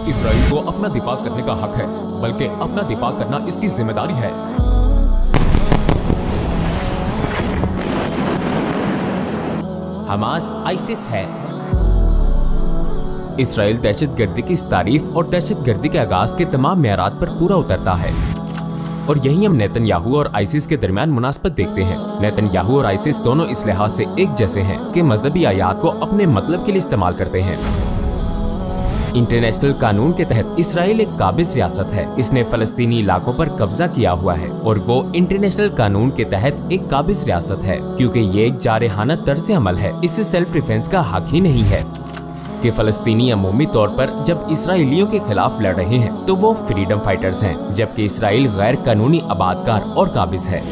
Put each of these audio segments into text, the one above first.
Israel को अपना दिफा करने का हक है, बल्कि अपना दिफा करना इसकी जिम्मेदारी है। हमास आईसिस है। इसराइल दहशतगर्दी की इस तारीफ और दहशतगर्दी के आगाज के तमाम मेयारात पर पूरा उतरता है, और यही हम नेतन्याहू और आईसिस के दरमियान मुनासबत देखते हैं। नेतन्याहू और आईसिस दोनों इस लिहाज से एक जैसे हैं कि मजहबी आयात को अपने मतलब के लिए इस्तेमाल करते हैं। इंटरनेशनल कानून के तहत इसराइल एक काबिज रियासत है। इसने फलस्तीनी इलाकों पर कब्जा किया हुआ है, और वो इंटरनेशनल कानून के तहत एक काबिज रियासत है, क्योंकि ये एक जारहाना तर्ज अमल है। इससे सेल्फ डिफेंस का हक ही नहीं है कि फलस्तीनी अमूमी तौर पर जब इसराइलियों के खिलाफ लड़ रहे हैं तो वो फ्रीडम फाइटर्स हैं, जबकि इसराइल गैर कानूनी आबादकार और काबिज है।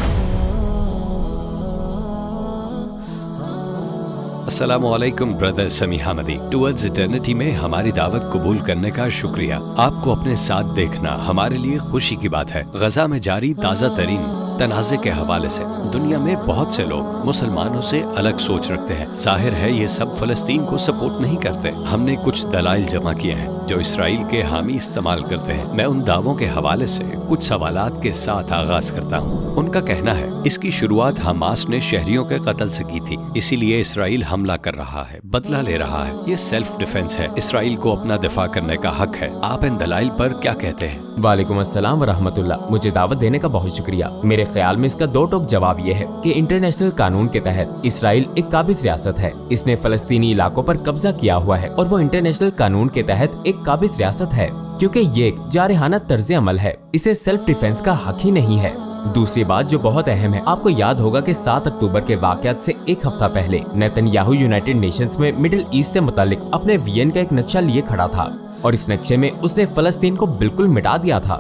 अस्सलामुअलैकुम ब्रदर समी हमदी। टुवर्ड्स इटर्निटी में हमारी दावत कबूल करने का शुक्रिया। आपको अपने साथ देखना हमारे लिए खुशी की बात है। गजा में जारी ताज़ा तरीन तनाज़े के हवाले से दुनिया में बहुत से लोग मुसलमानों से अलग सोच रखते हैं। जाहिर है ये सब फलस्तीन को सपोर्ट नहीं करते। हमने कुछ दलाइल जमा किए हैं जो इसराइल के हामी इस्तेमाल करते हैं। मैं उन दावों के हवाले से कुछ सवालात के साथ आगाज करता हूँ। उनका कहना है इसकी शुरुआत हमास ने शहरियों के कत्ल से की थी, इसीलिए इसराइल हमला कर रहा है, बदला ले रहा है। ये सेल्फ डिफेंस है। इसराइल को अपना दिफा करने का हक है। आप इन दलाइल पर क्या कहते हैं? वालेकुम अस्सलाम व रहमतुल्लाह। मुझे दावत देने का बहुत शुक्रिया। मेरे ख्याल में इसका दो टोक जवाब ये है कि इंटरनेशनल कानून के तहत इसराइल एक काबिज रियासत है। इसने फलस्तीनी इलाकों पर कब्जा किया हुआ है, और वो इंटरनेशनल कानून के तहत एक काबिज रियासत है, क्योंकि ये एक जारहाना तर्ज अमल है। इसे सेल्फ डिफेंस का हक ही नहीं है। दूसरी बात जो बहुत अहम है, आपको याद होगा कि 7 अक्टूबर के वाकयात से एक हफ्ता पहले नेतन्याहू यूनाइटेड नेशंस में मिडिल ईस्ट से मुतालिक अपने वीएन का एक नक्शा लिए खड़ा था, और इस नक्शे में उसने फलस्तीन को बिल्कुल मिटा दिया था,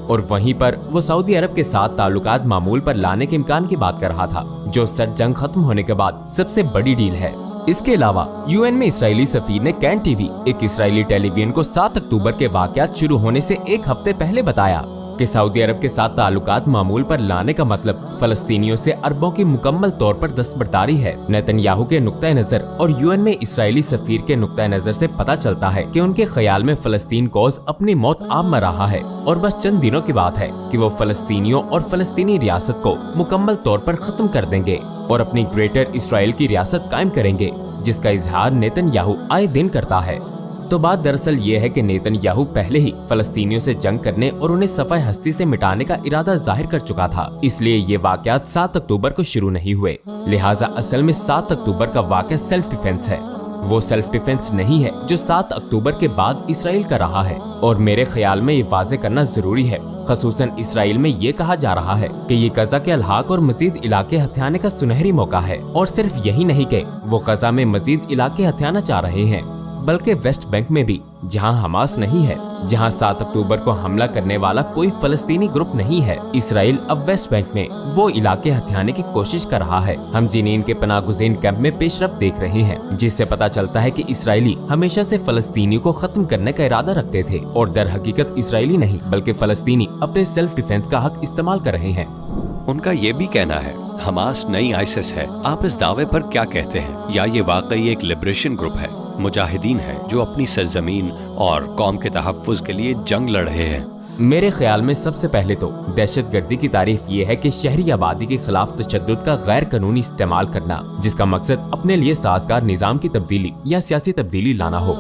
और वहीं पर वो सऊदी अरब के साथ ताल्लुकात मामूल पर लाने के इम्कान की बात कर रहा था, जो सर्द जंग खत्म होने के बाद सबसे बड़ी डील है। इसके अलावा यूएन में इसराइली सफीर ने कैन टीवी, एक इसराइली टेलीविजन को 7 अक्टूबर के वाकयात शुरू होने से एक हफ्ते पहले बताया कि सऊदी अरब के साथ ताल्लुकात मामूल पर लाने का मतलब फलस्तीनियों से अरबों की मुकम्मल तौर पर दस्तबरदारी है। नेतन्याहू के नुक्ता नजर और यूएन में इसराइली सफीर के नुक्ता नजर से पता चलता है कि उनके ख्याल में फलस्तीन कौज अपनी मौत आप मर रहा है, और बस चंद दिनों की बात है कि वो फलस्तीनियों और फलस्तीनी रियासत को मुकम्मल तौर पर खत्म कर देंगे और अपनी ग्रेटर इसराइल की रियासत कायम करेंगे, जिसका इजहार नेतन्याहू आए दिन करता है। तो बात दरअसल ये है कि नेतन्याहू पहले ही फलस्तीनियों से जंग करने और उन्हें सफ़े हस्ती से मिटाने का इरादा जाहिर कर चुका था, इसलिए ये वाकयात 7 अक्टूबर को शुरू नहीं हुए। लिहाजा असल में 7 अक्टूबर का वाकया सेल्फ डिफेंस है। वो सेल्फ डिफेंस नहीं है जो 7 अक्टूबर के बाद इसराइल का रहा है, और मेरे ख्याल में ये वाज़े करना जरूरी है। खसूसन इसराइल में ये कहा जा रहा है कि ये गजा के अल्हाक और मजीद इलाके हथियाने का सुनहरी मौका है, और सिर्फ यही नहीं कि वो गजा में मजीद इलाके हथियाना चाह रहे हैं, बल्कि वेस्ट बैंक में भी, जहां हमास नहीं है, जहां 7 अक्टूबर को हमला करने वाला कोई फलस्तीनी ग्रुप नहीं है, इसराइल अब वेस्ट बैंक में वो इलाके हथियाने की कोशिश कर रहा है। हम जिनीन के पनागुज़ीन कैंप में पेशरफ्त देख रहे हैं, जिससे पता चलता है कि इसराइली हमेशा से फलस्तीनियों को खत्म करने का इरादा रखते थे, और दर हकीकत इसराइली नहीं बल्कि फलस्तीनी अपने सेल्फ डिफेंस का हक इस्तेमाल कर रहे हैं। उनका ये भी कहना है हमास नई आईसिस है। आप इस दावे पर क्या कहते हैं? या ये वाकई एक लिबरेशन ग्रुप है, मुजाहिदीन है जो अपनी सरजमीन और कौम के तहफ़्फ़ुज़ के लिए जंग लड़ रहे हैं? मेरे ख्याल में सबसे पहले तो दहशतगर्दी की तारीफ ये है कि शहरी आबादी के खिलाफ तशद्दुद का गैर कानूनी इस्तेमाल करना, जिसका मकसद अपने लिए साजगार निज़ाम की तब्दीली या सियासी तब्दीली लाना हो।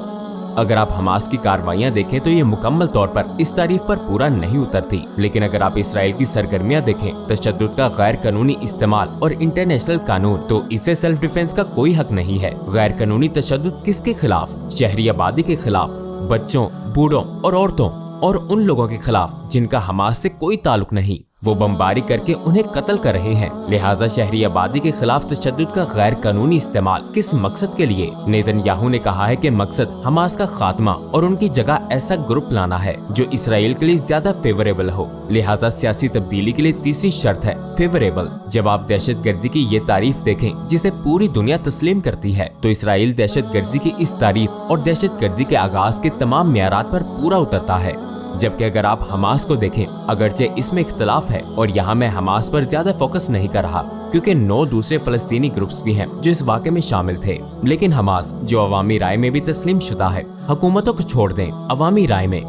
अगर आप हमास की कार्रवाइयाँ देखें तो ये मुकम्मल तौर पर इस तारीफ पर पूरा नहीं उतरती, लेकिन अगर आप इसराइल की सरगर्मियाँ देखें, तशद्दुद का गैर कानूनी इस्तेमाल और इंटरनेशनल कानून, तो इससे सेल्फ डिफेंस का कोई हक नहीं है। गैर कानूनी तशद्दुद किसके खिलाफ? शहरी आबादी के खिलाफ, बच्चों, बूढ़ों और औरतों, और उन लोगों के खिलाफ जिनका हमास से कोई ताल्लुक नहीं। वो बमबारी करके उन्हें कत्ल कर रहे हैं। लिहाजा शहरी आबादी के खिलाफ तशद्दुद का गैर कानूनी इस्तेमाल किस मकसद के लिए? नेतन्याहू ने कहा है कि मकसद हमास का खात्मा और उनकी जगह ऐसा ग्रुप लाना है जो इसराइल के लिए ज्यादा फेवरेबल हो। लिहाजा सियासी तब्दीली के लिए तीसरी शर्त है फेवरेबल। जब आप दहशतगर्दी की ये तारीफ देखें जिसे पूरी दुनिया तस्लीम करती है, तो इसराइल दहशतगर्दी की इस तारीफ और दहशतगर्दी के आगाज के तमाम मेयारात पर पूरा उतरता है। जबकि अगर आप हमास को देखें, अगरचे इसमें इख्तलाफ है और यहाँ मैं हमास पर ज्यादा फोकस नहीं कर रहा, क्योंकि 9 दूसरे फलस्तीनी ग्रुप्स भी हैं जो इस वाक़े में शामिल थे। लेकिन हमास, जो अवामी राय में भी तस्लीम शुदा है, हुकूमतों को छोड़ दें, अवामी राय में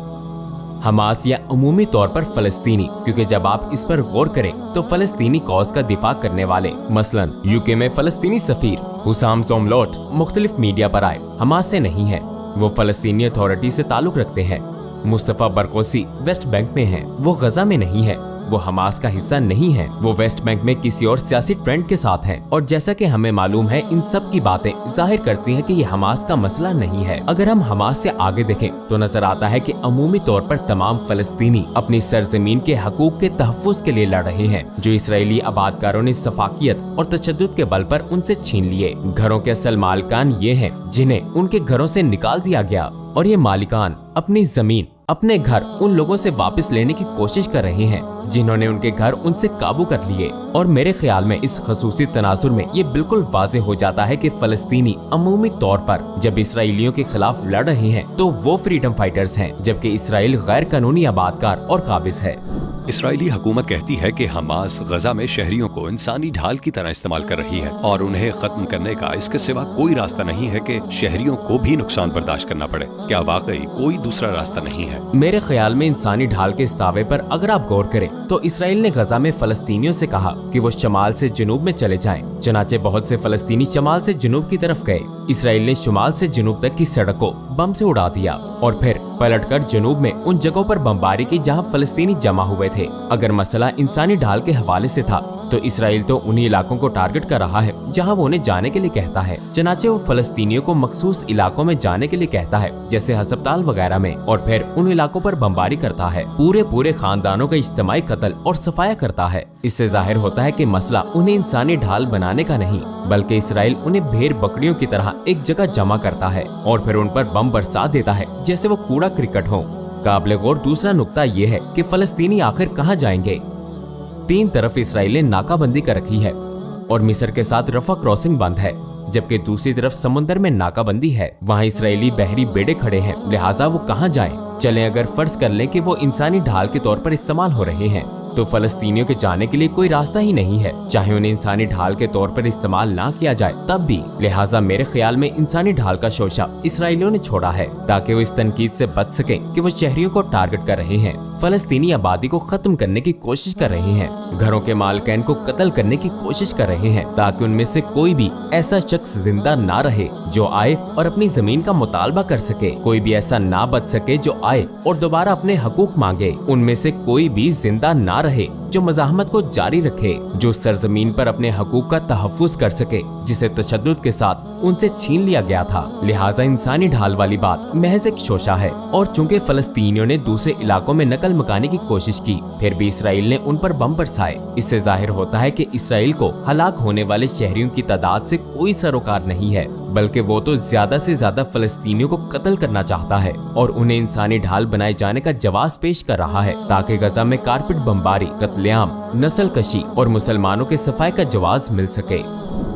हमास या अमूमी तौर पर फलस्तीनी, क्योंकि जब आप इस पर गौर करें तो फलस्तीनी कॉज का दिफा करने वाले, मसलन यूके में फलस्तीनी सफीर हुसाम जोमलोट मुख्तलिफ मीडिया पर आए, हमास से नहीं है, वो फलस्तीनी अथॉरिटी से ताल्लुक रखते हैं। मुस्तफा बरकोसी वेस्ट बैंक में हैं, वो गजा में नहीं है, वो हमास का हिस्सा नहीं है, वो वेस्ट बैंक में किसी और सियासी ट्रेंड के साथ हैं। और जैसा कि हमें मालूम है, इन सब की बातें जाहिर करती हैं कि ये हमास का मसला नहीं है। अगर हम हमास से आगे देखें तो नजर आता है कि अमूमी तौर पर तमाम फलस्तीनी अपनी सरजमीन के हकूक के तहफ्फुज के लिए लड़ रहे हैं, जो इसराइली आबादकारों ने सफाकियत और तशद्दुद के बल पर उनसे छीन लिए। घरों के असल मालिकान ये हैं जिन्हें उनके घरों से निकाल दिया गया, और ये मालिकान अपनी जमीन, अपने घर उन लोगों से वापस लेने की कोशिश कर रहे हैं जिन्होंने उनके घर उनसे काबू कर लिए। और मेरे ख्याल में इस खसूसी तनाजुर में ये बिल्कुल वाज़े हो जाता है कि फलस्तीनी अमूमी तौर पर जब इसराइलियों के खिलाफ लड़ रहे हैं तो वो फ्रीडम फाइटर्स हैं, जबकि इसराइल गैर कानूनी आबादकार और काबिज है। इसराइली हुकूमत कहती है कि हमास गजा में शहरियों को इंसानी ढाल की तरह इस्तेमाल कर रही है और उन्हें खत्म करने का इसके सिवा कोई रास्ता नहीं है कि शहरियों को भी नुकसान बर्दाश्त करना पड़े। क्या वाकई कोई दूसरा रास्ता नहीं है? मेरे ख्याल में इंसानी ढाल के इस दावे पर अगर आप गौर करें तो इसराइल ने गजा में फलस्तीनियों से कहा कि वो शमाल से जुनूब में चले जाएं। चनाचे बहुत से फलस्तीनी शमाल से जुनूब की तरफ गए। इसराइल ने शुमाल से जुनूब तक की सड़क को बम से उड़ा दिया और फिर पलटकर जुनूब में उन जगहों पर बमबारी की जहां फलस्तीनी जमा हुए थे। अगर मसला इंसानी ढाल के हवाले से था तो इसराइल तो उन्हीं इलाकों को टारगेट कर रहा है जहां वो उन्हें जाने के लिए कहता है। चनाचे वो फलस्तीनियों को मखसूस इलाकों में जाने के लिए कहता है, जैसे अस्पताल वगैरह में, और फिर उन इलाकों पर बमबारी करता है। पूरे खानदानों का इज्तिमाई कत्ल और सफाया करता है। इससे जाहिर होता है कि मसला उन्हें इंसानी ढाल बनाने का नहीं, बल्कि इसराइल उन्हें भेड़ बकरियों की तरह एक जगह जमा करता है और फिर उन पर बम बरसा देता है जैसे वो कूड़ा क्रिकेट हो। काबिल गौर दूसरा नुक्ता ये है कि फलस्तीनी आखिर कहाँ जाएंगे। 3 तरफ इसराइल ने नाकाबंदी कर रखी है और मिस्र के साथ रफा क्रॉसिंग बंद है, जबकि दूसरी तरफ समुद्र में नाकाबंदी है। वहाँ इसराइली बहरी बेड़े खड़े हैं, लिहाजा वो कहाँ जाएं? चलें अगर फर्ज कर लें कि वो इंसानी ढाल के तौर पर इस्तेमाल हो रहे हैं तो फलस्तीनियों के जाने के लिए कोई रास्ता ही नहीं है, चाहे उन्हें इंसानी ढाल के तौर पर इस्तेमाल ना किया जाए तब भी। लिहाजा मेरे ख्याल में इंसानी ढाल का शोशा इसराइलियों ने छोड़ा है ताकि वो इस तनकीद से बच सके कि वो शहरियों को टारगेट कर रहे हैं, फलस्तीनी आबादी को खत्म करने की कोशिश कर रहे हैं, घरों के मालिकान को कत्ल करने की कोशिश कर रहे हैं, ताकि उनमें से कोई भी ऐसा शख्स जिंदा ना रहे जो आए और अपनी जमीन का मुतालबा कर सके। कोई भी ऐसा ना बच सके जो आए और दोबारा अपने हकूक मांगे। उनमें से कोई भी जिंदा ना रहे जो मज़ाहमत को जारी रखे, जो सरजमीन पर अपने हकूक का तहफ्फुज कर सके जिसे तशद्दुद के साथ उनसे छीन लिया गया था। लिहाजा इंसानी ढाल वाली बात महज एक शोशा है। और चूंकि फलस्तीनियों ने दूसरे इलाकों में नकल मकाने की कोशिश की, फिर भी इसराइल ने उन पर बम बरसाए। इससे जाहिर होता है कि इसराइल को हलाक होने वाले शहरियों की तादाद से कोई सरोकार नहीं है, बल्कि वो तो ज्यादा से ज्यादा फलस्तीनियों को कत्ल करना चाहता है और उन्हें इंसानी ढाल बनाए जाने का जवाब पेश कर रहा है ताकि गजा में कारपेट बमबारी, कत्लेआम, नस्ल कशी और मुसलमानों के सफाई का जवाब मिल सके।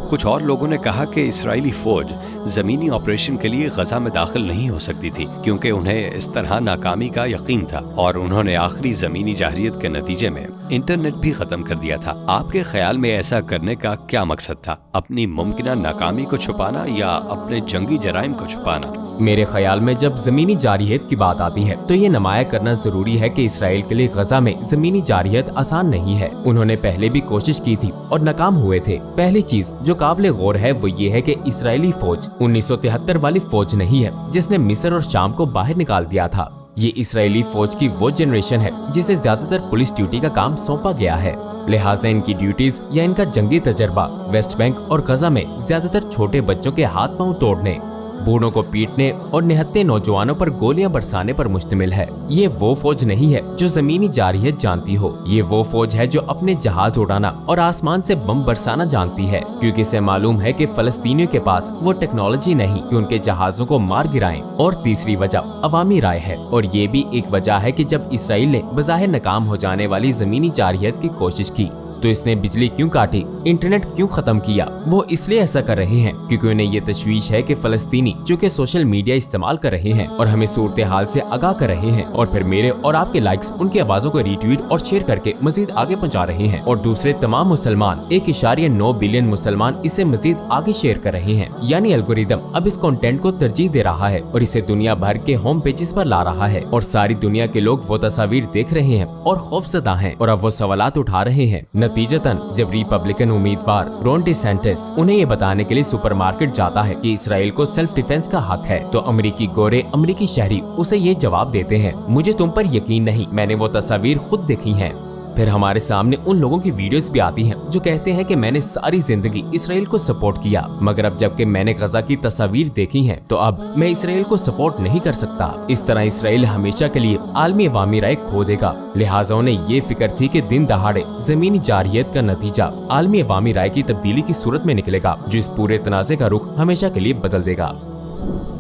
कुछ और लोगों ने कहा कि इस्राएली फौज जमीनी ऑपरेशन के लिए गजा में दाखिल नहीं हो सकती थी क्योंकि उन्हें इस तरह नाकामी का यकीन था और उन्होंने आखिरी जमीनी जाहिरियत के नतीजे में इंटरनेट भी खत्म कर दिया था। आपके ख्याल में ऐसा करने का क्या मकसद था? अपनी मुमकिन नाकामी को छुपाना या अपने जंगी जराइम को छुपाना? मेरे ख्याल में जब जमीनी जारियत की बात आती है तो ये नुमाया करना जरूरी है कि इसराइल के लिए गजा में जमीनी जारियत आसान नहीं है। उन्होंने पहले भी कोशिश की थी और नाकाम हुए थे। पहली चीज जो काबिल गौर है वो ये है कि इसराइली फौज 1973 वाली फौज नहीं है जिसने मिस्र और शाम को बाहर निकाल दिया था। ये इसराइली फौज की वो जनरेशन है जिसे ज्यादातर पुलिस ड्यूटी का काम सौंपा गया है। लिहाजा इनकी ड्यूटीज या इनका जंगी तजर्बा वेस्ट बैंक और गजा में ज्यादातर छोटे बच्चों के हाथ पांव तोड़ने, बूढ़ों को पीटने और निहत्थे नौजवानों पर गोलियां बरसाने पर मुश्तमिल है। ये वो फौज नहीं है जो जमीनी जारियत जानती हो। ये वो फौज है जो अपने जहाज उड़ाना और आसमान से बम बरसाना जानती है, क्योंकि इसे मालूम है कि फलस्तीनियों के पास वो टेक्नोलॉजी नहीं कि उनके जहाजों को मार गिराएं। और तीसरी वजह अवामी राय है, और ये भी एक वजह है कि जब इसराइल ने बज़ाहिर नाकाम हो जाने वाली जमीनी जारियत की कोशिश की तो इसने बिजली क्यों काटी, इंटरनेट क्यों खत्म किया? वो इसलिए ऐसा कर रहे हैं क्योंकि उन्हें ये तशवीश है कि फलस्तीनी जो कि सोशल मीडिया इस्तेमाल कर रहे हैं और हमें सूरत हाल से आगाह कर रहे हैं, और फिर मेरे और आपके लाइक्स उनकी आवाजों को रीट्वीट और शेयर करके मजीद आगे पहुंचा रहे हैं, और दूसरे तमाम मुसलमान 1.9 बिलियन मुसलमान इसे मजीद आगे शेयर कर रहे हैं। यानी एल्गोरिदम अब इस कंटेंट को तरजीह दे रहा है और इसे दुनिया भर के होम पेजेस पर ला रहा है, और सारी दुनिया के लोग वो तस्वीर देख रहे हैं और खौफजदा हैं और अब वो सवालात उठा रहे हैं। नतीजतन जब रिपब्लिकन उम्मीदवार रॉन डिसेंटिस उन्हें ये बताने के लिए सुपरमार्केट जाता है कि इसराइल को सेल्फ डिफेंस का हक है, तो अमेरिकी गोरे अमेरिकी शहरी उसे ये जवाब देते हैं, मुझे तुम पर यकीन नहीं, मैंने वो तस्वीर खुद देखी है। फिर हमारे सामने उन लोगों की वीडियोस भी आती हैं जो कहते हैं कि मैंने सारी जिंदगी इसराइल को सपोर्ट किया, मगर अब जबकि मैंने गजा की तस्वीर देखी हैं तो अब मैं इसराइल को सपोर्ट नहीं कर सकता। इस तरह इसराइल हमेशा के लिए आलमी अवामी राय खो देगा। लिहाजा उन्हें ये फिक्र थी कि दिन दहाड़े जमीनी जारियत का नतीजा आलमी अवामी राय की तब्दीली की सूरत में निकलेगा, जो इस पूरे तनाज़े का रुख हमेशा के लिए बदल देगा।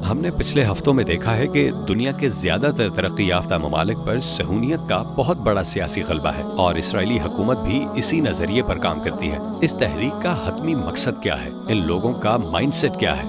हमने पिछले हफ्तों में देखा है कि दुनिया के ज्यादातर तरक्की याफ्ता ममालिक पर सहूनियत का बहुत बड़ा सियासी गलबा है और इसराइली हुकूमत भी इसी नजरिए पर काम करती है। इस तहरीक का हतमी मकसद क्या है? इन लोगों का माइंडसेट क्या है?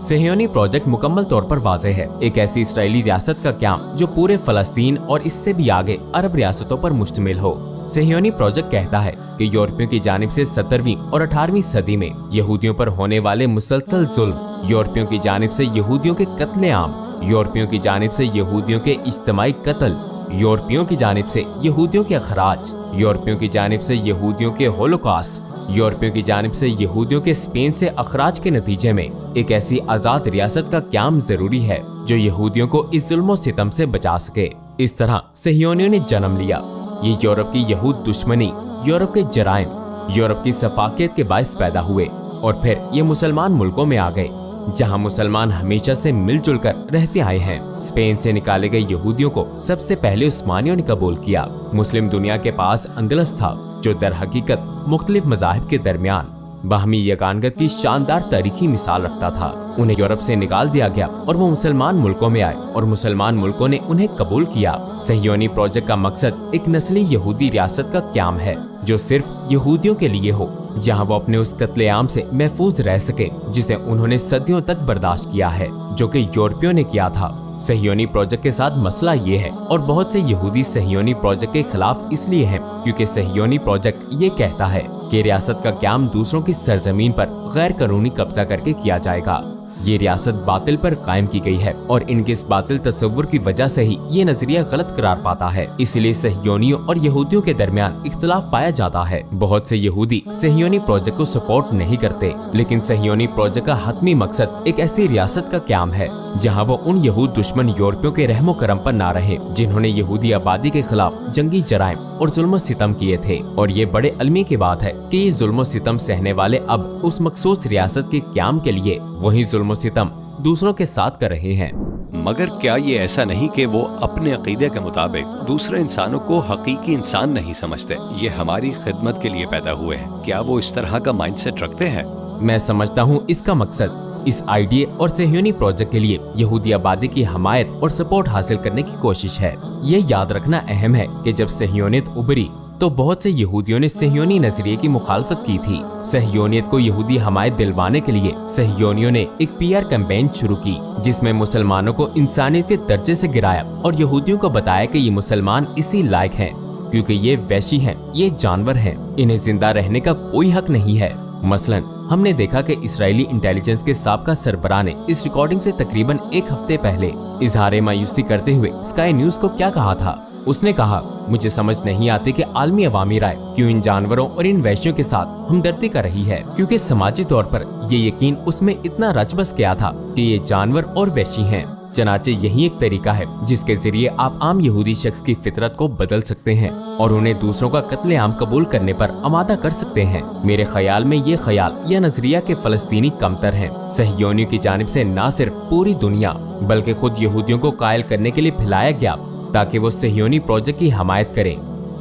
सहयोनी प्रोजेक्ट मुकम्मल तौर पर वाज़ेह है, एक ऐसी इसराइली रियासत का क्याम जो पूरे फलस्तीन और इससे भी आगे अरब रियासतों पर मुश्तमिल हो। सहयोनी प्रोजेक्ट कहता है कि यूरोपियों की जानिब से 17वीं और 18वीं सदी में यहूदियों पर होने वाले मुसलसल जुल्म, यूरोपियों की जानिब से यहूदियों के कत्ले-आम, यूरोपियों की जानिब से यहूदियों के इज्तिमाई कत्ल, यूरोपियों की जानिब से यहूदियों के अखराज, यूरोपियों की जानिब से यहूदियों के होलोकॉस्ट, यूरोपियों की जानिब से यहूदियों के स्पेन से अखराज के नतीजे में एक ऐसी आजाद रियासत का क्याम जरूरी है जो यहूदियों को इस जुल्म सितम से बचा सके। इस तरह सहयोनियों ने जन्म लिया। ये यूरोप की यहूद दुश्मनी, यूरोप के जराइम, यूरोप की सफाकियत के बायस पैदा हुए और फिर ये मुसलमान मुल्कों में आ गए जहां मुसलमान हमेशा से मिलजुल कर रहते आए हैं। स्पेन से निकाले गए यहूदियों को सबसे पहले उस्मानियों ने कबूल किया। मुस्लिम दुनिया के पास अंदलस था जो दर हकीकत मुख्तलिफ मज़ाहिब के दरमियान बाहमी यकानगत की शानदार तारीखी मिसाल रखता था। उन्हें यूरोप से निकाल दिया गया और वो मुसलमान मुल्कों में आए और मुसलमान मुल्कों ने उन्हें कबूल किया। सहयोनी प्रोजेक्ट का मकसद एक नस्ली यहूदी रियासत का क्याम है जो सिर्फ यहूदियों के लिए हो, जहां वो अपने उस कत्लेआम से महफूज रह सके जिसे उन्होंने सदियों तक बर्दाश्त किया है, जो कि यूरोपियों ने किया था। सहयोनी प्रोजेक्ट के साथ मसला ये है, और बहुत से यहूदी सहयोनी प्रोजेक्ट के खिलाफ इसलिए हैं क्योंकि सहयोनी प्रोजेक्ट ये कहता है कि रियासत का क्याम दूसरों की सरजमीन पर गैर कानूनी कब्जा करके किया जाएगा। ये रियासत बातिल पर कायम की गई है और इनके इस बातिल तस्वुर की वजह से ही ये नजरिया गलत करार पाता है। इसलिए सहयोनियों और यहूदियों के दरमियान इख्तिलाफ पाया जाता है। बहुत से यहूदी सहयोनी प्रोजेक्ट को सपोर्ट नहीं करते, लेकिन सहयोनी प्रोजेक्ट का हतमी मकसद एक ऐसी रियासत का क्याम है जहाँ वो उन यहूद दुश्मन यूरोपियों के रहमो करम पर ना रहे जिन्होंने यहूदी आबादी के खिलाफ जंगी जराइम और जुल्म सितम किए थे। और ये बड़े अलमी की बात है कि ये जुल्म सितम सहने वाले अब उस मखसूस रियासत के क्याम के लिए वही जुल्म सितम दूसरों के साथ कर रहे हैं। मगर क्या ये ऐसा नहीं कि वो अपने अकीदे के मुताबिक दूसरे इंसानों को हकीकी इंसान नहीं समझते? ये हमारी खिदमत के लिए पैदा हुए हैं। क्या वो इस तरह का माइंडसेट रखते हैं? मैं समझता हूँ इसका मकसद इस आइडिए और सहयोनी प्रोजेक्ट के लिए यहूदी आबादी की हमायत और सपोर्ट हासिल करने की कोशिश है। ये याद रखना अहम है कि जब सहयोनियत उभरी तो बहुत से यहूदियों ने सहयोनी नजरिए की मुखालफत की थी। सहयोनियत को यहूदी हमायत दिलवाने के लिए सहयोनियों ने एक PR कैंपेन शुरू की जिसमें मुसलमानों को इंसानियत के दर्जे से गिराया और यहूदियों को बताया कि ये मुसलमान इसी लायक हैं क्योंकि ये वैशी हैं, ये जानवर हैं, इन्हें जिंदा रहने का कोई हक नहीं है। मसलन हमने देखा कि इजरायली इंटेलिजेंस के साबका सरबराह ने इस रिकॉर्डिंग से तकरीबन एक हफ्ते पहले इजहार मायूसी करते हुए स्काई न्यूज को क्या कहा था। उसने कहा, मुझे समझ नहीं आती कि आलमी अवामी राय क्यों इन जानवरों और इन वैश्यों के साथ हमदर्दी कर रही है, क्योंकि समाजी तौर पर ये यकीन उसमें इतना रच बस गया था कि ये जानवर और वैशी हैं। चनाचे यही एक तरीका है जिसके जरिए आप आम यहूदी शख्स की फितरत को बदल सकते हैं और उन्हें दूसरों का कत्लेआम कबूल करने पर आमादा कर सकते हैं। मेरे ख्याल में ये ख्याल या नजरिया के फलस्तीनी कमतर हैं। सहयोनियों की जानिब से न सिर्फ पूरी दुनिया बल्कि खुद यहूदियों को कायल करने के लिए फैलाया गया ताकि वो सहयोनी प्रोजेक्ट की हमायत करें,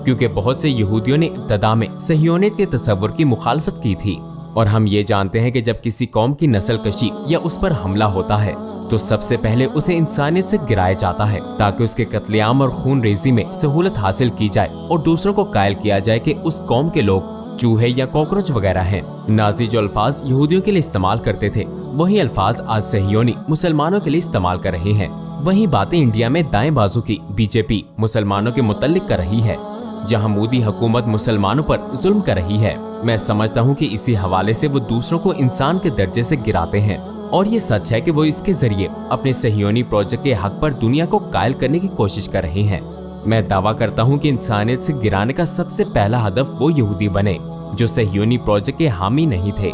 क्योंकि बहुत से यहूदियों ने इब्तदा में सहयोनियत के तस्वुर की मुखालफत की थी। और हम ये जानते हैं कि जब किसी कौम की नस्ल कशी या उस पर हमला होता है तो सबसे पहले उसे इंसानियत से गिराया जाता है ताकि उसके कत्लेआम और खून रेजी में सहूलत हासिल की जाए और दूसरों को कायल किया जाए कि उस कौम के लोग चूहे या कॉकरोच वगैरह हैं। नाजी जो अल्फाज यहूदियों के लिए इस्तेमाल करते थे, वही अल्फाज आज सहयोनी मुसलमानों के लिए इस्तेमाल कर रहे हैं। वही बातें इंडिया में दाएं बाजू की बीजेपी मुसलमानों के मुतल्लिक कर रही है, जहां मोदी हुकूमत मुसलमानों पर जुल्म कर रही है। मैं समझता हूं कि इसी हवाले से वो दूसरों को इंसान के दर्जे से गिराते हैं, और ये सच है कि वो इसके जरिए अपने सहयोनी प्रोजेक्ट के हक पर दुनिया को कायल करने की कोशिश कर रहे हैं। मैं दावा करता हूं कि इंसानियत से गिराने का सबसे पहला हदफ वो यहूदी बने जो सहयोनी प्रोजेक्ट के हामी नहीं थे।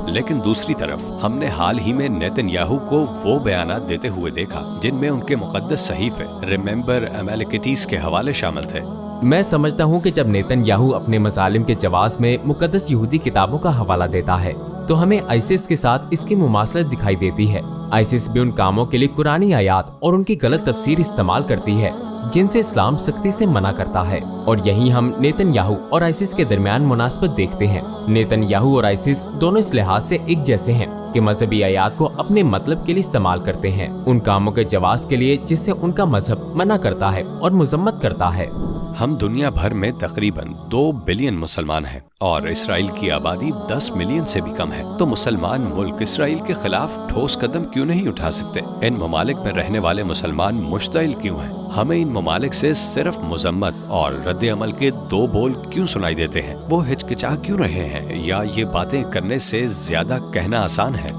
लेकिन दूसरी तरफ हमने हाल ही में नेतन्याहू को वो बयानात देते हुए देखा जिनमें उनके मुकद्दस सहीफे रिमेंबर अमेलिकिटीज के हवाले शामिल थे। मैं समझता हूं कि जब नेतन्याहू अपने मजालिम के जवाब में मुकद्दस यहूदी किताबों का हवाला देता है तो हमें आईसिस के साथ इसकी मुमासलत दिखाई देती है। आईसिस भी उन कामों के लिए कुरानी आयात और उनकी गलत तफसीर इस्तेमाल करती है जिनसे इस्लाम सख्ती से मना करता है, और यही हम नेतन्याहू और आईसिस के दरमियान मुनासबत देखते हैं। नेतन्याहू और आईसिस दोनों इस लिहाज से एक जैसे हैं कि मजहबी आयात को अपने मतलब के लिए इस्तेमाल करते हैं, उन कामों के जवाब के लिए जिससे उनका मजहब मना करता है और मुजम्मत करता है। हम दुनिया भर में तकरीबन 2 बिलियन मुसलमान हैं और इसराइल की आबादी 10 मिलियन से भी कम है। तो मुसलमान मुल्क इसराइल के खिलाफ ठोस कदम क्यों नहीं उठा सकते? इन ममालिक में रहने वाले मुसलमान मुश्तइल क्यों हैं? हमें इन ममालिक से सिर्फ मुजम्मत और रद्द अमल के 2 बोल क्यों सुनाई देते हैं? वो हिचकिचा क्यों रहे हैं, या ये बातें करने से ज्यादा कहना आसान है?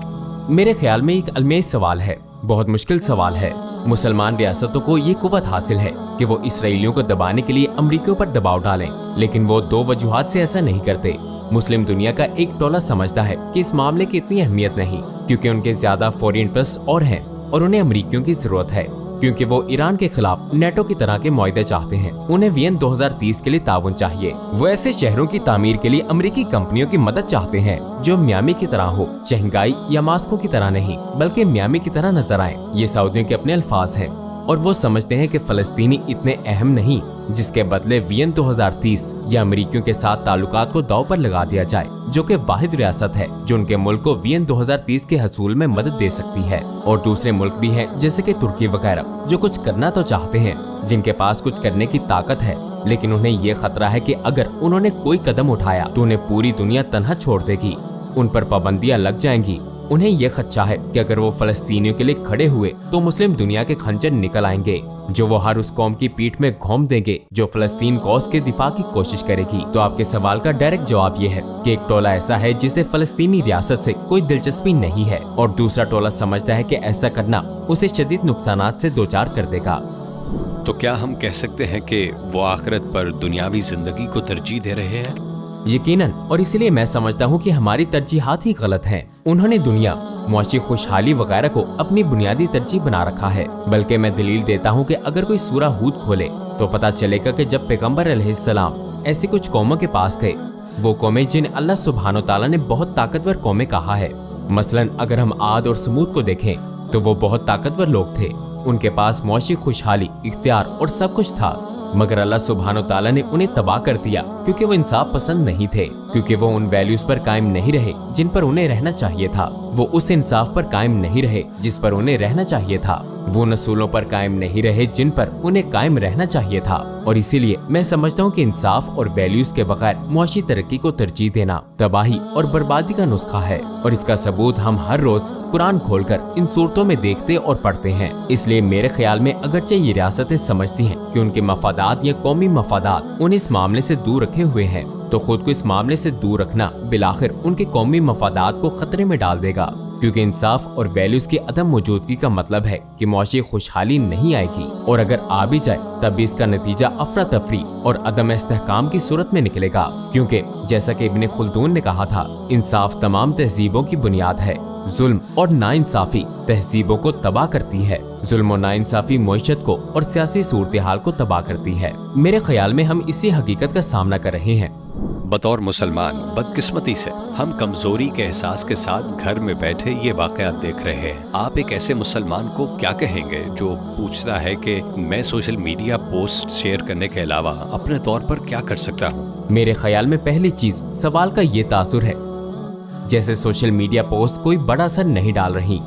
मेरे ख्याल में एक अलमेज सवाल है, बहुत मुश्किल सवाल है। मुसलमान रियासतों को ये कुव्वत हासिल है कि वो इसराइलियों को दबाने के लिए अमरीकियों पर दबाव डालें, लेकिन वो 2 वजूहात से ऐसा नहीं करते। मुस्लिम दुनिया का एक टोला समझता है कि इस मामले की इतनी अहमियत नहीं, क्योंकि उनके ज्यादा फॉरेन इंटरेस्ट और हैं, और उन्हें अमरीकियों की जरूरत है क्योंकि वो ईरान के खिलाफ नेटो की तरह के मुआहदे चाहते हैं। उन्हें वियन 2030 के लिए ताउन चाहिए। वो ऐसे शहरों की तामीर के लिए अमेरिकी कंपनियों की मदद चाहते हैं जो मियामी की तरह हो, शंघाई या मास्को की तरह नहीं, बल्कि मियामी की तरह नजर आए। ये सऊदियों के अपने अल्फाज हैं, और वो समझते हैं कि फलस्तीनी इतने अहम नहीं जिसके बदले वियन 2030 या अमेरिकियों के साथ ताल्लुकात को दांव पर लगा दिया जाए, जो कि वाहिद रियासत है जो उनके मुल्क को वियन 2030 के हसूल में मदद दे सकती है। और दूसरे मुल्क भी हैं जैसे कि तुर्की वगैरह जो कुछ करना तो चाहते हैं, जिनके पास कुछ करने की ताकत है, लेकिन उन्हें ये खतरा है कि अगर उन्होंने कोई कदम उठाया तो उन्हें पूरी दुनिया तन्हा छोड़ देगी, उन पर पाबंदियां लग जाएंगी। उन्हें यह खदशा है कि अगर वो फलस्तीनियों के लिए खड़े हुए तो मुस्लिम दुनिया के खंजर निकल आएंगे, जो वो हर उस कौम की पीठ में घोंप देंगे जो फलस्तीन कौस के दिफा की कोशिश करेगी। तो आपके सवाल का डायरेक्ट जवाब ये है कि एक टोला ऐसा है जिसे फलस्तीनी रियासत से कोई दिलचस्पी नहीं है, और दूसरा टोला समझता है कि ऐसा करना उसे शदीद नुकसानात से दोचार कर देगा। तो क्या हम कह सकते हैं कि वो आखिरत पर दुनियावी जिंदगी को तरजीह दे रहे हैं? यकीनन, और इसलिए मैं समझता हूँ कि हमारी तरजीहात ही गलत हैं। उन्होंने दुनिया, मुआशी खुशहाली वगैरह को अपनी बुनियादी तरजीह बना रखा है। बल्कि मैं दलील देता हूँ कि अगर कोई सूरा हूद खोले तो पता चलेगा कि जब पैगंबर अलैहिस्सलाम ऐसी कुछ कौमों के पास गए, वो कौमें जिन अल्लाह सुब्हानो ताला ने बहुत ताकतवर कौमें कहा है, मसलन अगर हम आद और समूद को देखें तो वो बहुत ताकतवर लोग थे, उनके पास मुआशी खुशहाली, इख्तियार और सब कुछ था, मगर अल्लाह सुब्हानो ताला ने उन्हें तबाह कर दिया क्योंकि वो इंसाफ पसंद नहीं थे, क्योंकि वो उन वैल्यूज पर कायम नहीं रहे जिन पर उन्हें रहना चाहिए था। वो उस इंसाफ पर कायम नहीं रहे जिस पर उन्हें रहना चाहिए था। वो नसूलों पर कायम नहीं रहे जिन पर उन्हें कायम रहना चाहिए था। और इसीलिए मैं समझता हूँ कि इंसाफ और वैल्यूज के बगैर मुआशी तरक्की को तरजीह देना तबाही और बर्बादी का नुस्खा है, और इसका सबूत हम हर रोज कुरान खोलकर इन सूरतों में देखते और पढ़ते हैं। इसलिए मेरे ख्याल में अगरचे ये रियासतें समझती हैं कि उनके मफादात या कौमी मफादात उन्हें इस मामले से दूर रखे हुए हैं, तो खुद को इस मामले से दूर रखना बिलाखिर उनके कौमी मफादात को खतरे में डाल देगा, क्योंकि इंसाफ और वैल्यूज की अदम मौजूदगी का मतलब है कि मुआशी खुशहाली नहीं आएगी, और अगर आ भी जाए तब भी इसका नतीजा अफरा तफरी और अदम इस्तेहकाम की सूरत में निकलेगा, क्योंकि जैसा कि इब्ने खुल्दून ने कहा था, इंसाफ तमाम तहजीबों की बुनियाद है, जुल्म और नाइंसाफी तहजीबों को तबाह करती है। जुल्म और नाइंसाफी मईशत को और सियासी सूरत हाल को तबाह करती है। मेरे ख्याल में हम इसी हकीकत का सामना कर रहे हैं। बतौर मुसलमान बदकिस्मती से हम कमजोरी के एहसास के साथ घर में बैठे ये वाकयात देख रहे हैं। आप एक ऐसे मुसलमान को क्या कहेंगे जो पूछता है कि मैं सोशल मीडिया पोस्ट शेयर करने के अलावा अपने तौर पर क्या कर सकता हूँ? मेरे ख्याल में पहली चीज सवाल का ये तासुर है, जैसे सोशल मीडिया पोस्ट कोई बड़ा असर नहीं डाल रही।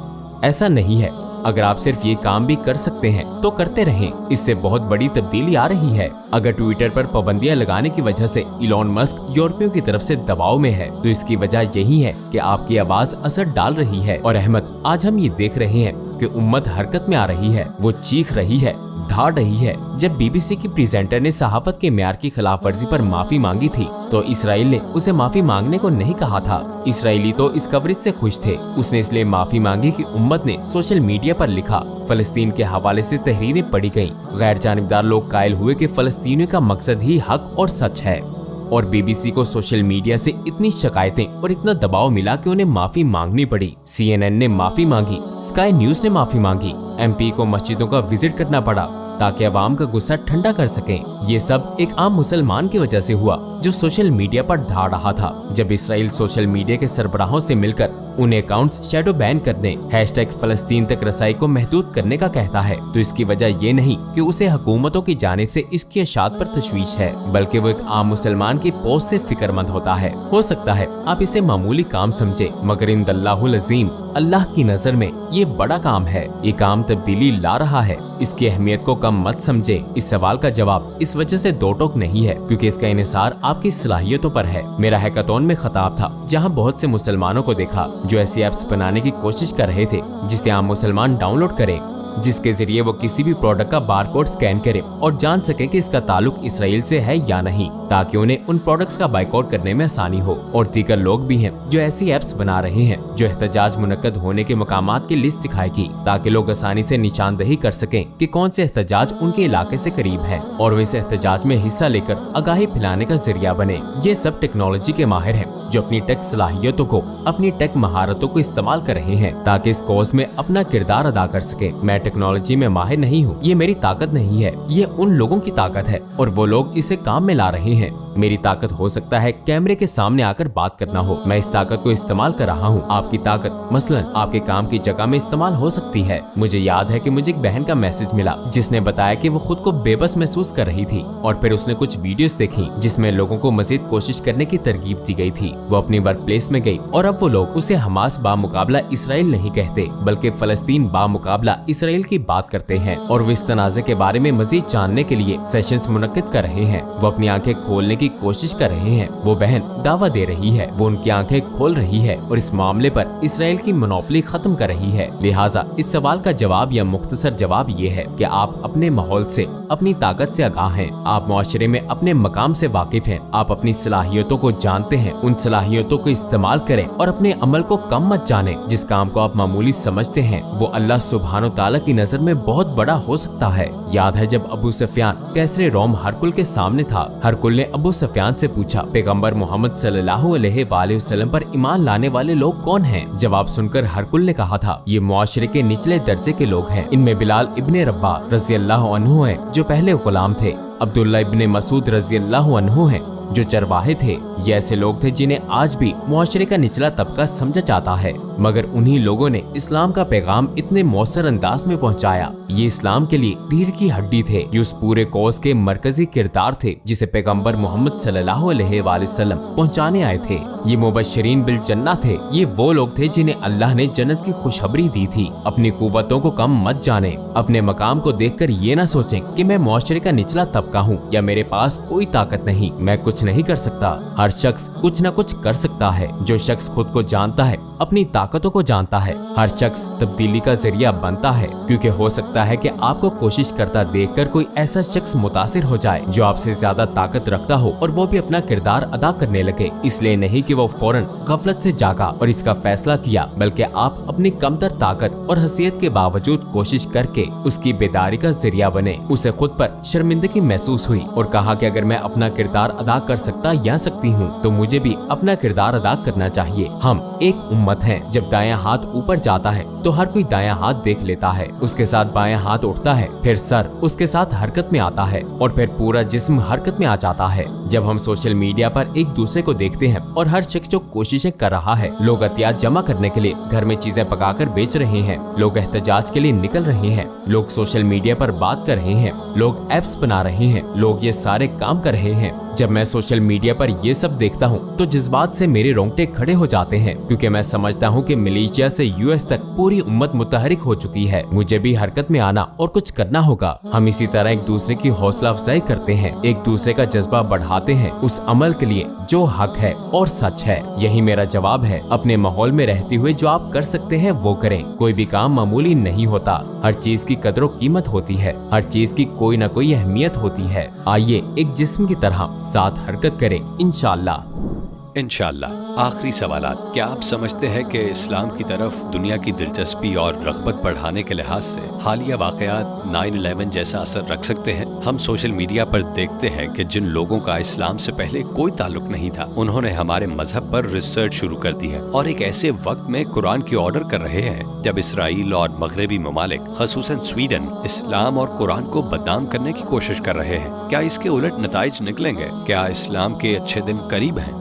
ऐसा नहीं है। अगर आप सिर्फ ये काम भी कर सकते हैं तो करते रहें, इससे बहुत बड़ी तब्दीली आ रही है। अगर ट्विटर पर पाबंदियां लगाने की वजह से इलॉन मस्क यूरोपियों की तरफ से दबाव में है तो इसकी वजह यही है कि आपकी आवाज असर डाल रही है। और अहमद, आज हम ये देख रहे हैं कि उम्मत हरकत में आ रही है, वो चीख रही है, धाड़ रही है। जब बीबीसी की प्रेजेंटर ने सहाफत के म्यार की खिलाफ वर्जी पर माफी मांगी थी तो इसराइल ने उसे माफी मांगने को नहीं कहा था। इसराइली तो इस कवरेज से खुश थे। उसने इसलिए माफी मांगी कि उम्मत ने सोशल मीडिया पर लिखा। फलस्तीन के हवाले से तहरीरें पढ़ी गयी। गैर जानिबदार लोग कायल हुए कि फलस्तीनियों का मकसद ही हक और सच है। और बीबीसी को सोशल मीडिया से इतनी शिकायतें और इतना दबाव मिला कि उन्हें माफी मांगनी पड़ी। CNN ने माफी मांगी, स्काई न्यूज ने माफी मांगी, MP को मस्जिदों का विजिट करना पड़ा ताकि अवाम का गुस्सा ठंडा कर सकें। ये सब एक आम मुसलमान की वजह से हुआ जो सोशल मीडिया पर धाड़ रहा था। जब इसराइल सोशल मीडिया के सरबराहों से मिलकर उन अकाउंट्स शैडो बैन करने, #फलस्तीन तक रसाई को महदूद करने का कहता है तो इसकी वजह ये नहीं कि उसे हुकूमतों की जानिब से इसकी अशात पर तशवीश है, बल्कि वो एक आम मुसलमान की पोस्ट से फिक्रमंद होता है। हो सकता है आप इसे मामूली काम समझे, मगर इंदल्लाहुल अज़ीम, अल्लाह की नजर में ये बड़ा काम है। ये काम तब्दीली ला रहा है। इसकी अहमियत को कम मत समझे। इस सवाल का जवाब इस वजह से दो टोक नहीं है क्योंकि इसका इन्हिसार आपकी सलाहियतों पर है। मेरा हैकाथॉन में खताब था जहां बहुत से मुसलमानों को देखा जो ऐसी ऐप्स बनाने की कोशिश कर रहे थे जिसे आम मुसलमान डाउनलोड करें, जिसके जरिए वो किसी भी प्रोडक्ट का बारकोड स्कैन करे और जान सके कि इसका ताल्लुक इसराइल से है या नहीं, ताकि उन्हें उन प्रोडक्ट्स का बाइकआउट करने में आसानी हो। और दीगर लोग भी हैं जो ऐसी एप्स बना रहे हैं जो एहतजाज मुनक्कद होने के मकामात की लिस्ट दिखाएगी ताकि लोग आसानी से निशानदही कर सकें कि कौन से एहतजाज उनके इलाके से करीब है और वो इस एहतजाज में हिस्सा लेकर आगाही फैलाने का जरिया बने। ये सब टेक्नोलॉजी के माहिर हैं जो अपनी टेक सलाहियतों को, अपनी टेक महारतों को इस्तेमाल कर रहे हैं ताकि इस कॉज में अपना किरदार अदा कर सके। मैं टेक्नोलॉजी में माहिर नहीं हूँ, ये मेरी ताकत नहीं है, ये उन लोगों की ताकत है और वो लोग इसे काम में ला रहे हैं। मेरी ताकत हो सकता है कैमरे के सामने आकर बात करना हो, मैं इस ताकत को इस्तेमाल कर रहा हूँ। आपकी ताकत मसलन आपके काम की जगह में इस्तेमाल हो सकती है। मुझे याद है कि मुझे एक बहन का मैसेज मिला जिसने बताया कि वो खुद को बेबस महसूस कर रही थी और फिर उसने कुछ वीडियोस देखी जिसमें लोगों को मजीद कोशिश करने की तरगीब दी गई थी। वो अपनी वर्क प्लेस में गई और अब वो लोग उसे हमास बामुकाबला इसराइल नहीं कहते बल्कि फलस्तीन बामुकाबला इसराइल की बात करते हैं और वो इस तनाज़े के बारे में मजीद जानने के लिए सेशंस मुनक्किद कर रहे हैं। वो अपनी आंखें खोलने की कोशिश कर रहे हैं। वो बहन दावा दे रही है, वो उनकी आंखें खोल रही है और इस मामले पर इसराइल की मोनोपोली खत्म कर रही है। लिहाजा इस सवाल का जवाब या मुख्तसर जवाब ये है कि आप अपने माहौल से, अपनी ताकत से आगाह हैं, आप मुआशरे में अपने मकाम से वाकिफ हैं, आप अपनी सलाहियतों को जानते हैं, उन सलाहियतों को इस्तेमाल करें और अपने अमल को कम मत जाने। जिस काम को आप मामूली समझते हैं वो अल्लाह सुब्हानो ताला की नजर में बहुत बड़ा हो सकता है। याद है जब अबू सुफियान कैसरे रोम हरकुल के सामने था, हरकुल ने अबू सुफियान से पूछा, पैगंबर मोहम्मद सल्लल्लाहु अलैहि वसल्लम पर ईमान लाने वाले लोग कौन हैं? जवाब सुनकर हरकुल ने कहा था, ये मुआशरे के निचले दर्जे के लोग हैं। इनमें बिलाल इब्ने रब्बा रज़ियल्लाहु अन्हु हैं जो पहले गुलाम थे, अब्दुल्ला इब्ने मसूद रज़ियल्लाहु अन्हु हैं जो चरवाहे थे। ये ऐसे लोग थे जिन्हें आज भी मुआशरे का निचला तबका समझा जाता है, मगर उन्हीं लोगों ने इस्लाम का पैगाम इतने मौसर अंदाज में पहुंचाया। ये इस्लाम के लिए रीढ़ की हड्डी थे, ये उस पूरे कौस के मरकजी किरदार थे जिसे पैगंबर मोहम्मद सल्लल्लाहु अलैहि वसल्लम पहुंचाने आए थे। ये मुबश्शिरीन बिल जन्नह थे, ये वो लोग थे जिन्हें अल्लाह ने जन्नत की खुशखबरी दी थी। अपनी कुव्वतों को कम मत जाने, अपने मकाम को देखकर ये ना सोचें कि मैं मुआशरे का निचला तबका हूँ या मेरे पास कोई ताकत नहीं, मैं कुछ नहीं कर सकता। हर शख्स कुछ न कुछ कर सकता है। जो शख्स खुद को जानता है, अपनी ताकतों को जानता है, हर शख्स तब्दीली का जरिया बनता है, क्योंकि हो सकता है कि आपको कोशिश करता देखकर कोई ऐसा शख्स मुतासिर हो जाए जो आपसे ज्यादा ताकत रखता हो और वो भी अपना किरदार अदा करने लगे। इसलिए नहीं कि वो फौरन गफलत से जागा और इसका फैसला किया, बल्कि आप अपनी कमतर ताकत और हैसियत के बावजूद कोशिश करके उसकी बेदारी का जरिया बने। उसे खुद पर शर्मिंदगी महसूस हुई और कहा कि अगर मैं अपना किरदार अदा कर सकता या सकती हूँ तो मुझे भी अपना किरदार अदा करना चाहिए। हम एक उम्मत हैं। जब दायां हाथ ऊपर जाता है तो हर कोई दायां हाथ देख लेता है, उसके साथ बायां हाथ उठता है, फिर सर उसके साथ हरकत में आता है और फिर पूरा जिस्म हरकत में आ जाता है। जब हम सोशल मीडिया पर एक दूसरे को देखते हैं और हर शख्स जो कोशिशें कर रहा है, लोग अतियात जमा करने के लिए घर में चीजें पकाकर बेच रहे हैं, लोग एहतजाज के लिए निकल रहे हैं, लोग सोशल मीडिया पर बात कर रहे हैं, लोग ऐप्स बना रहे हैं, लोग ये सारे काम कर रहे हैं। जब मैं सोशल मीडिया पर ये सब देखता हूँ तो जज्बात से मेरे रोंगटे खड़े हो जाते हैं, क्योंकि मैं समझता हूँ कि मलेशिया से यूएस तक पूरी उम्मत मुतहरिक हो चुकी है। मुझे भी हरकत में आना और कुछ करना होगा। हम इसी तरह एक दूसरे की हौसला अफजाई करते हैं, एक दूसरे का जज्बा बढ़ाते हैं उस अमल के लिए जो हक है और सच है। यही मेरा जवाब है। अपने माहौल में रहते हुए जो आप कर सकते हैं वो करें। कोई भी काम मामूली नहीं होता, हर चीज की कदर और कीमत होती है, हर चीज की कोई न कोई अहमियत होती है। आइए एक जिस्म की तरह साथ हरकत करें, इंशाअल्लाह। आखिरी सवालात। क्या आप समझते हैं कि इस्लाम की तरफ दुनिया की दिलचस्पी और रग़बत बढ़ाने के लिहाज से हालिया वाक़यात 9/11 जैसा असर रख सकते हैं? हम सोशल मीडिया पर देखते हैं कि जिन लोगों का इस्लाम से पहले कोई ताल्लुक नहीं था, उन्होंने हमारे मजहब पर रिसर्च शुरू कर दी है और एक ऐसे वक्त में कुरान की ऑर्डर कर रहे हैं जब इसराइल और मगरबी ममालिक ख़ुसूसन स्वीडन इस्लाम और कुरान को बदनाम करने की कोशिश कर रहे हैं। क्या इसके उलट नताइज निकलेंगे? क्या इस्लाम के अच्छे दिन करीब हैं?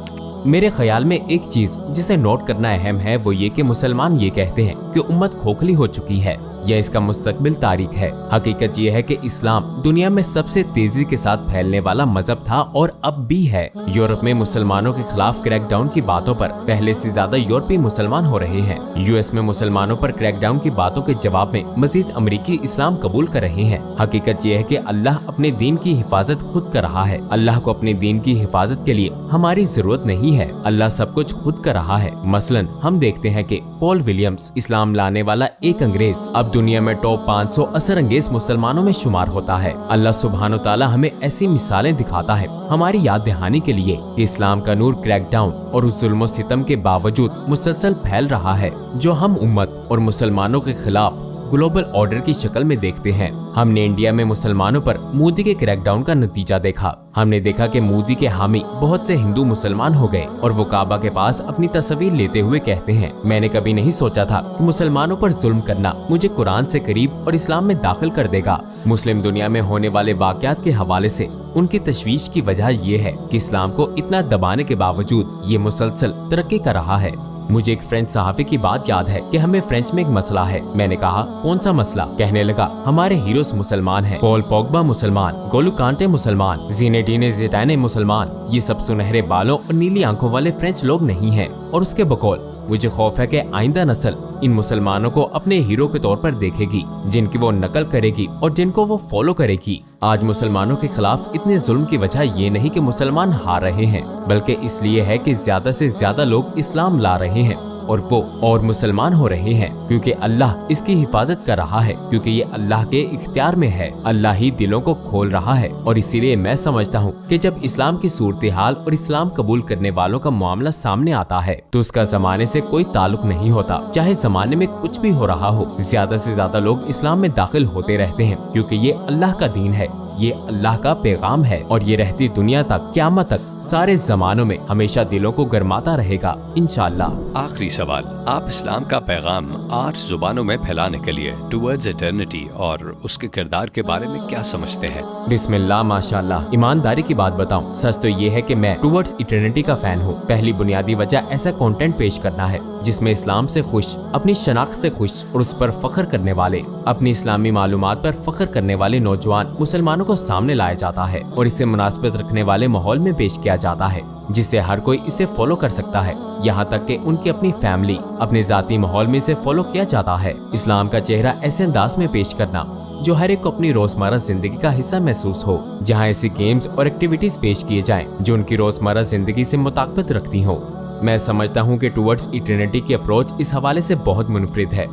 मेरे ख्याल में एक चीज जिसे नोट करना अहम है वो ये कि मुसलमान ये कहते हैं कि उम्मत खोखली हो चुकी है या इसका मुस्तकबिल तारीख है। हकीकत ये है कि इस्लाम दुनिया में सबसे तेजी के साथ फैलने वाला मजहब था और अब भी है। यूरोप में मुसलमानों के खिलाफ क्रैकडाउन की बातों पर पहले से ज्यादा यूरोपीय मुसलमान हो रहे हैं। यूएस में मुसलमानों पर क्रैकडाउन की बातों के जवाब में मजीद अमरीकी इस्लाम कबूल कर रहे हैं। हकीकत ये है कि अल्लाह अपने दीन की हिफाजत खुद कर रहा है। अल्लाह को अपने दीन की हिफाजत के लिए हमारी जरूरत नहीं है, अल्लाह सब कुछ खुद कर रहा है। मसलन हम देखते हैं कि पॉल विलियम्स, इस्लाम लाने वाला एक अंग्रेज, अब दुनिया में टॉप 500 असर अंगेज मुसलमानों में शुमार होता है। अल्लाह सुब्हानो ताला हमें ऐसी मिसालें दिखाता है हमारी याद दहानी के लिए कि इस्लाम का नूर क्रैकडाउन और उस जुल्म सितम के बावजूद मुसलसल फैल रहा है जो हम उम्मत और मुसलमानों के खिलाफ ग्लोबल ऑर्डर की शक्ल में देखते हैं। हमने इंडिया में मुसलमानों पर मोदी के क्रैकडाउन का नतीजा देखा। हमने देखा कि मोदी के हामी बहुत से हिंदू मुसलमान हो गए और वो काबा के पास अपनी तस्वीर लेते हुए कहते हैं, मैंने कभी नहीं सोचा था कि मुसलमानों पर जुल्म करना मुझे कुरान से करीब और इस्लाम में दाखिल कर देगा। मुस्लिम दुनिया में होने वाले वाक़यात के हवाले से उनकी तशवीश की वजह ये है कि इस्लाम को इतना दबाने के बावजूद ये मुसलसल तरक्की कर रहा है। मुझे एक फ्रेंच सहाफी की बात याद है कि हमें फ्रेंच में एक मसला है। मैंने कहा, कौन सा मसला? कहने लगा, हमारे हीरोज मुसलमान हैं, पॉल पोग्बा मुसलमान, गोलू कांटे मुसलमान, ज़िनेडिन ज़िडान मुसलमान। ये सब सुनहरे बालों और नीली आंखों वाले फ्रेंच लोग नहीं हैं। और उसके बकौल मुझे खौफ है कि आइंदा नस्ल इन मुसलमानों को अपने हीरो के तौर पर देखेगी, जिनकी वो नकल करेगी और जिनको वो फॉलो करेगी। आज मुसलमानों के खिलाफ इतने जुल्म की वजह ये नहीं कि मुसलमान हार रहे हैं, बल्कि इसलिए है कि ज्यादा से ज्यादा लोग इस्लाम ला रहे हैं और वो और मुसलमान हो रहे हैं, क्योंकि अल्लाह इसकी हिफाजत कर रहा है, क्योंकि ये अल्लाह के इख्तियार में है। अल्लाह ही दिलों को खोल रहा है। और इसीलिए मैं समझता हूँ कि जब इस्लाम की सूरत हाल और इस्लाम कबूल करने वालों का मामला सामने आता है तो उसका जमाने से कोई ताल्लुक नहीं होता। चाहे जमाने में कुछ भी हो रहा हो, ज्यादा से ज्यादा लोग इस्लाम में दाखिल होते रहते हैं, क्योंकि ये अल्लाह का दीन है, ये अल्लाह का पैगाम है और ये रहती दुनिया तक, क़यामत तक, सारे जमानों में हमेशा दिलों को गरमाता रहेगा, इंशाअल्लाह। आखिरी सवाल, आप इस्लाम का पैगाम 8 जुबानों में फैलाने के लिए टुवर्ड्स इटर्निटी और उसके किरदार के बारे में क्या समझते हैं? बिस्मिल्लाह, माशाअल्लाह। ईमानदारी की बात बताऊं, सच तो ये है कि मैं टुवर्ड्स इटर्निटी का फैन हूँ। पहली बुनियादी वजह ऐसा कंटेंट पेश करना है जिसमें इस्लाम से खुश, अपनी शनाख्त से खुश और उस पर फख्र करने वाले, अपनी इस्लामी मालूमात पर फख्र करने वाले नौजवान मुसलमानों को सामने लाया जाता है और इसे मुनासिबत रखने वाले माहौल में पेश किया जाता है, जिससे हर कोई इसे फॉलो कर सकता है, यहाँ तक कि उनकी अपनी फैमिली, अपने जाती माहौल में इसे फॉलो किया जाता है। इस्लाम का चेहरा ऐसे अंदाज में पेश करना जो हर एक को अपनी रोजमर्रा जिंदगी का हिस्सा महसूस हो, जहाँ ऐसी गेम्स और एक्टिविटीज पेश किए जाएं जो उनकी रोजमर्रा जिंदगी से मुताबिक रखती हो। मैं समझता हूँ कि टुवर्ड्स इटर्निटी की अप्रोच इस हवाले से बहुत मुनफरिद है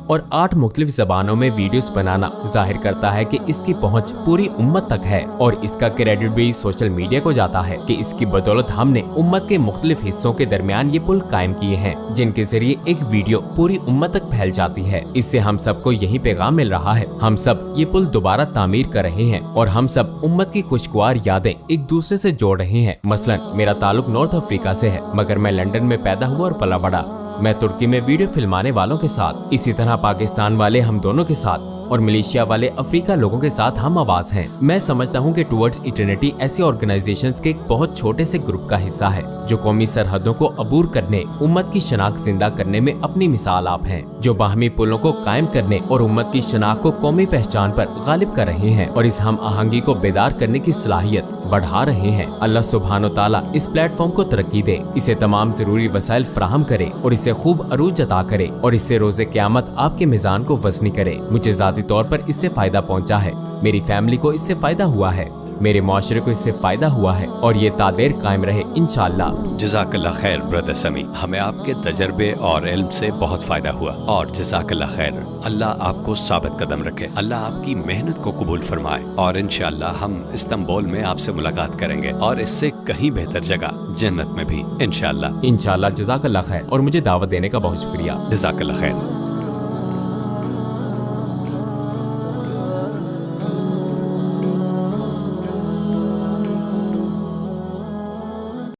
और 8 मुख्तलिफ जबानों में वीडियोस बनाना जाहिर करता है कि इसकी पहुंच पूरी उम्मत तक है और इसका क्रेडिट भी सोशल मीडिया को जाता है कि इसकी बदौलत हमने उम्मत के मुख्तलिफ हिस्सों के दरमियान ये पुल कायम किए हैं, जिनके जरिए एक वीडियो पूरी उम्मत तक फैल जाती है। इससे हम सबको यही पैगाम मिल रहा है, हम सब ये पुल दोबारा तामीर कर रहे हैं और हम सब उम्मत की खुशगवार यादें एक दूसरे से जोड़ रहे हैं। मसलन मेरा ताल्लुक नॉर्थ अफ्रीका से है, मगर मैं लंदन में पैदा हुआ और पला बड़ा। मैं तुर्की में वीडियो फिल्माने वालों के साथ, इसी तरह पाकिस्तान वाले हम दोनों के साथ और मलेशिया वाले अफ्रीका लोगों के साथ हम आवाज हैं। मैं समझता हूँ कि टुवर्ड्स इटर्निटी ऐसी ऑर्गेनाइजेशंस के एक बहुत छोटे से ग्रुप का हिस्सा है जो कौमी सरहदों को अबूर करने, उम्मत की शनाख्त जिंदा करने में अपनी मिसाल आप हैं, जो बाहमी पुलों को कायम करने और उम्मत की शनाख्त को कौमी पहचान पर गालिब कर रहे हैं और इस हम आहंगी को बेदार करने की सलाहियत बढ़ा रहे हैं। अल्लाह सुब्हानो ताला इस प्लेटफॉर्म को तरक्की दे, इसे तमाम जरूरी वसाइल फराहम करे और इसे खूब अरूज अता करे और इससे रोजे क़यामत आपके मिजान को वज़नी करे। मुझे ज़ाती तौर पर इससे फायदा पहुंचा है, मेरी फैमिली को इससे फायदा हुआ है, मेरे माशरे को इससे फायदा हुआ है और ये तादेर कायम रहे इंशाअल्लाह। जज़ाकल्लाह खैर ब्रदर समी, हमें आपके तजर्बे और इल्म से बहुत फायदा हुआ और जज़ाकल्लाह खैर। अल्लाह आपको साबित कदम रखे, अल्लाह आपकी मेहनत को कबूल फरमाए और इंशाअल्लाह हम इस्तांबुल में आपसे मुलाकात करेंगे और इससे कहीं बेहतर जगह जन्नत में भी इंशाअल्लाह। इंशाअल्लाह। जज़ाकल्लाह खैर और मुझे दावत देने का बहुत शुक्रिया। जज़ाकल्लाह खैर।